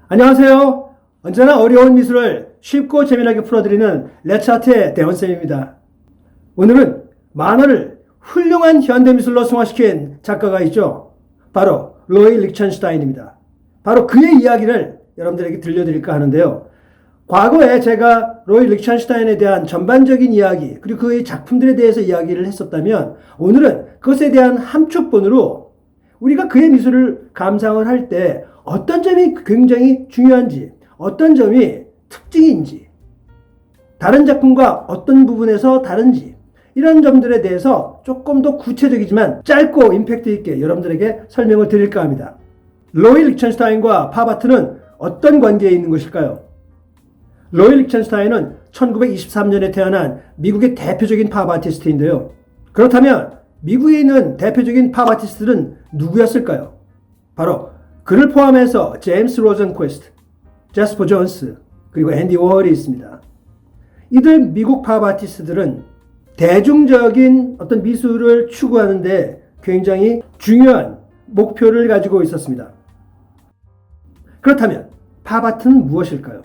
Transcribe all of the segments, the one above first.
안녕하세요. 언제나 어려운 미술을 쉽고 재미나게 풀어드리는 레차트의 대원쌤입니다. 오늘은 만화를 훌륭한 현대미술로 승화시킨 작가가 있죠. 바로 로이 리첸슈타인입니다. 바로 그의 이야기를 여러분들에게 들려드릴까 하는데요. 과거에 제가 로이 리첸슈타인에 대한 전반적인 이야기 그리고 그의 작품들에 대해서 이야기를 했었다면 오늘은 그것에 대한 함축본으로 우리가 그의 미술을 감상을 할 때 어떤 점이 굉장히 중요한지, 어떤 점이 특징인지, 다른 작품과 어떤 부분에서 다른지 이런 점들에 대해서 조금 더 구체적이지만 짧고 임팩트 있게 여러분들에게 설명을 드릴까 합니다. 로이 리첸슈타인과 팝아트는 어떤 관계에 있는 것일까요? 로이 리첸슈타인은 1923년에 태어난 미국의 대표적인 팝 아티스트인데요. 그렇다면 미국에 있는 대표적인 팝 아티스트들은 누구였을까요? 바로 그를 포함해서 제임스 로젠퀘스트, 제스퍼 존스, 그리고 앤디 워홀이 있습니다. 이들 미국 팝 아티스트들은 대중적인 어떤 미술을 추구하는데 굉장히 중요한 목표를 가지고 있었습니다. 그렇다면 팝아트는 무엇일까요?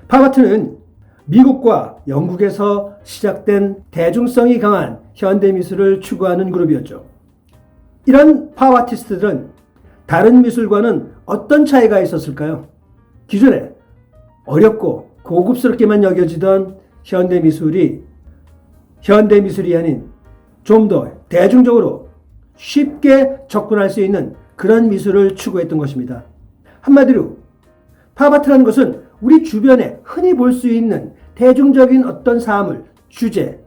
팝아트는 미국과 영국에서 시작된 대중성이 강한 현대미술을 추구하는 그룹이었죠. 이런 팝 아티스트들은 다른 미술과는 어떤 차이가 있었을까요? 기존에 어렵고 고급스럽게만 여겨지던 현대미술이 아닌 좀 더 대중적으로 쉽게 접근할 수 있는 그런 미술을 추구했던 것입니다. 한마디로 팝아트라는 것은 우리 주변에 흔히 볼 수 있는 대중적인 어떤 사물, 주제,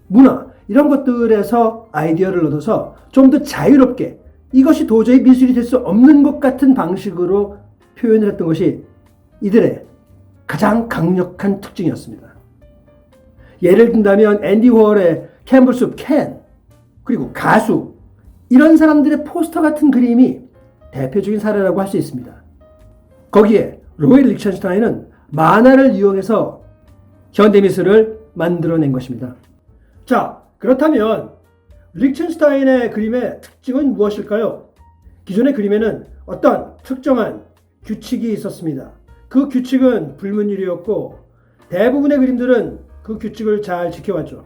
문화 이런 것들에서 아이디어를 얻어서 좀 더 자유롭게 이것이 도저히 미술이 될 수 없는 것 같은 방식으로 표현을 했던 것이 이들의 가장 강력한 특징이었습니다. 예를 든다면 앤디 워홀의 캔버스 캔, 그리고 가수 이런 사람들의 포스터 같은 그림이 대표적인 사례라고 할 수 있습니다. 거기에 로이 리첸슈타인은 만화를 이용해서 현대미술을 만들어낸 것입니다. 자, 그렇다면 리첸슈타인의 그림의 특징은 무엇일까요? 기존의 그림에는 어떤 특정한 규칙이 있었습니다. 그 규칙은 불문율이었고 대부분의 그림들은 그 규칙을 잘 지켜왔죠.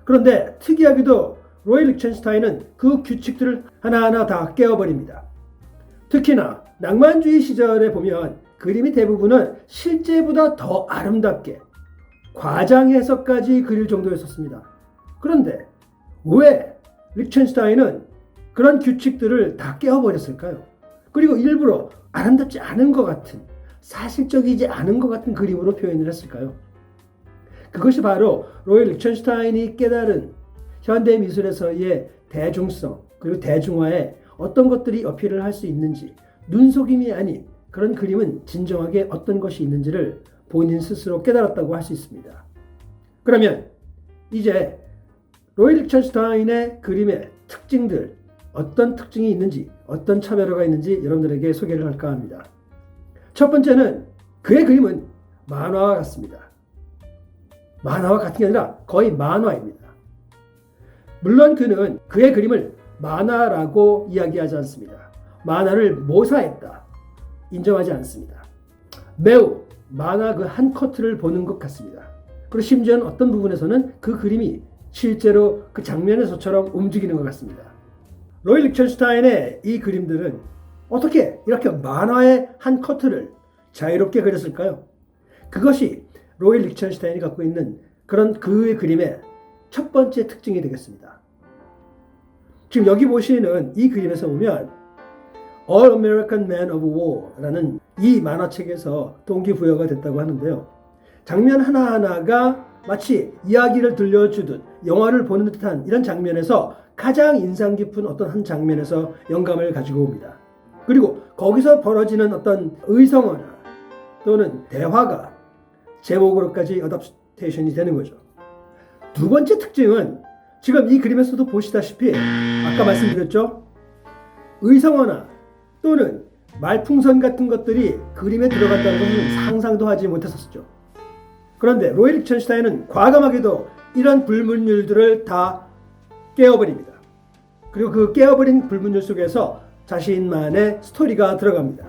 그런데 특이하게도 로이 리첸슈타인은 그 규칙들을 하나하나 다 깨어버립니다. 특히나 낭만주의 시절에 보면 그림이 대부분은 실제보다 더 아름답게 과장해서까지 그릴 정도였었습니다. 그런데 왜 리첸슈타인은 그런 규칙들을 다 깨어버렸을까요? 그리고 일부러 아름답지 않은 것 같은, 사실적이지 않은 것 같은 그림으로 표현을 했을까요? 그것이 바로 로이 리첸슈타인이 깨달은 현대미술에서의 대중성 그리고 대중화에 어떤 것들이 어필을 할 수 있는지, 눈속임이 아닌 그런 그림은 진정하게 어떤 것이 있는지를 본인 스스로 깨달았다고 할 수 있습니다. 그러면 이제 로이 리첸슈타인의 그림의 특징들, 어떤 특징이 있는지, 어떤 차별화가 있는지 여러분들에게 소개를 할까 합니다. 첫 번째는 그의 그림은 만화와 같습니다. 만화와 같은 게 아니라 거의 만화입니다. 물론 그는 그의 그림을 만화라고 이야기하지 않습니다. 만화를 모사했다. 인정하지 않습니다. 매우 만화 그 한 커트를 보는 것 같습니다. 그리고 심지어는 어떤 부분에서는 그 그림이 실제로 그 장면에서처럼 움직이는 것 같습니다. 로이 리첸슈타인의 이 그림들은 어떻게 이렇게 만화의 한 커트를 자유롭게 그렸을까요? 그것이 로이 리첸슈타인이 갖고 있는 그런 그의 그림의 첫 번째 특징이 되겠습니다. 지금 여기 보시는 이 그림에서 보면 All American Man of War라는 이 만화책에서 동기부여가 됐다고 하는데요. 장면 하나하나가 마치 이야기를 들려주듯 영화를 보는 듯한 이런 장면에서 가장 인상 깊은 어떤 한 장면에서 영감을 가지고 옵니다. 그리고 거기서 벌어지는 어떤 의성어나 또는 대화가 제목으로까지 어댑테이션이 되는 거죠. 두 번째 특징은 지금 이 그림에서도 보시다시피 아까 말씀드렸죠. 의성어나 또는 말풍선 같은 것들이 그림에 들어갔다는 것은 상상도 하지 못했었죠. 그런데 로이 리첸슈타인은 과감하게도 이런 불문율들을 다 깨어버립니다. 그리고 그 깨어버린 불문율 속에서 자신만의 스토리가 들어갑니다.